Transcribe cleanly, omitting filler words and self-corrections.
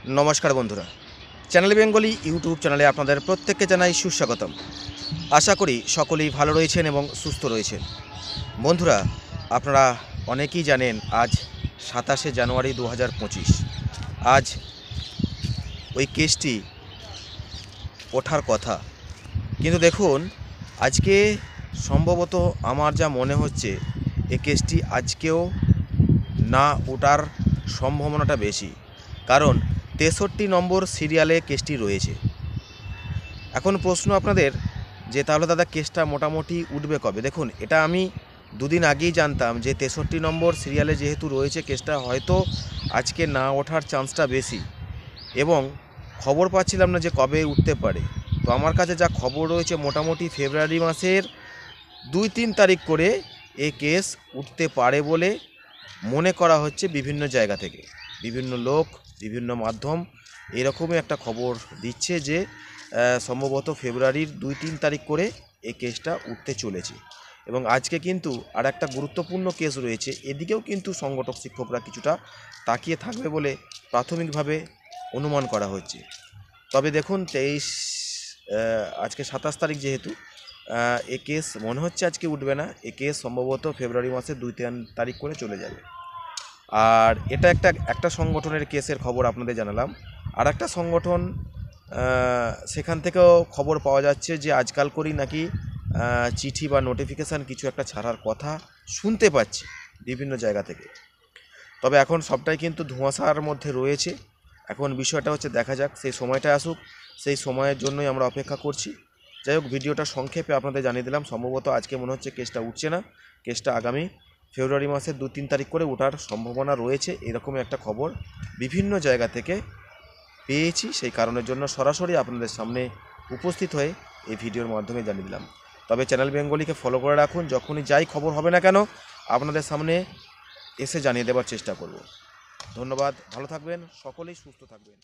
নমস্কার বন্ধুরা, channel Bengali YouTube চ্যানেলে আপনাদের প্রত্যেককে জানাই সুস্বাগতম। আশা করি সকলেই ভালো রয়েছেন এবং সুস্থ রয়েছেন। বন্ধুরা, আপনারা অনেকেই জানেন আজ 27শে জানুয়ারি 2025। আজ ওই কেসটি ওঠার কথা, কিন্তু দেখুন আজকে সম্ভবত আমার যা মনে হচ্ছে এই কেসটি আজকেও না ওঠার সম্ভাবনাটা বেশি, কারণ 63 নম্বর সিরিয়ালে কেসটি রয়েছে। এখন প্রশ্ন আপনাদের যে তাহলে দাদা কেসটা মোটামুটি উঠবে কবে? দেখুন, এটা আমি দুদিন আগেই জানতাম যে 63 নম্বর সিরিয়ালে যেহেতু রয়েছে কেসটা হয়তো আজকে না ওঠার চান্সটা বেশি, এবং খবর পাচ্ছিলাম না যে কবে উঠতে পারে। তো আমার কাছে যা খবর রয়েছে মোটামুটি ফেব্রুয়ারি মাসের 2-3 তারিখ করে এই কেস উঠতে পারে বলে মনে করা হচ্ছে। বিভিন্ন জায়গা থেকে বিভিন্ন লোক, বিভিন্ন মাধ্যম এরকমই একটা খবর দিচ্ছে যে সম্ভবত ফেব্রুয়ারির 2-3 তারিখ করে এই কেসটা উঠতে চলেছে। এবং আজকে কিন্তু আর একটা গুরুত্বপূর্ণ কেস রয়েছে, এদিকেও কিন্তু সংগঠক শিক্ষকরা কিছুটা তাকিয়ে থাকবে বলে প্রাথমিকভাবে অনুমান করা হচ্ছে। তবে দেখুন আজকে 27 তারিখ, যেহেতু এ কেস মনে হচ্ছে আজকে উঠবে না। এ কেস সম্ভবত ফেব্রুয়ারি মাসের 2-3 তারিখ করে চলে যাবে। আর এটা একটা সংগঠনের কেসের খবর আপনাদের জানালাম। আর একটা সংগঠন, সেখান থেকেও খবর পাওয়া যাচ্ছে যে আজকাল করেই নাকি চিঠি বা নোটিফিকেশান কিছু একটা ছাড়ার কথা শুনতে পাচ্ছি বিভিন্ন জায়গা থেকে। তবে এখন সবটাই কিন্তু ধোঁয়াশার মধ্যে রয়েছে। এখন বিষয়টা হচ্ছে দেখা যাক, সেই সময়টা আসুক, সেই সময়ের জন্যই আমরা অপেক্ষা করছি। যাই হোক, ভিডিওটা সংক্ষেপে আপনাদের জানিয়ে দিলাম। সম্ভবত আজকে মনে হচ্ছে কেসটা উঠছে না, কেসটা আগামী ফেব্রুয়ারি মাসের 2-3 তারিখ করে ওঠার সম্ভাবনা রয়েছে, এরকমই একটা খবর বিভিন্ন জায়গা থেকে পেয়েছি। সেই কারণের জন্য সরাসরি আপনাদের সামনে উপস্থিত হয়ে এই ভিডিওর মাধ্যমে জানিয়ে দিলাম। তবে চ্যানেল বেঙ্গলিকে ফলো করে রাখুন, যখনই যাই খবর হবে না কেন আপনাদের সামনে এসে জানিয়ে দেওয়ার চেষ্টা করব। ধন্যবাদ, ভালো থাকবেন, সকলেই সুস্থ থাকবেন।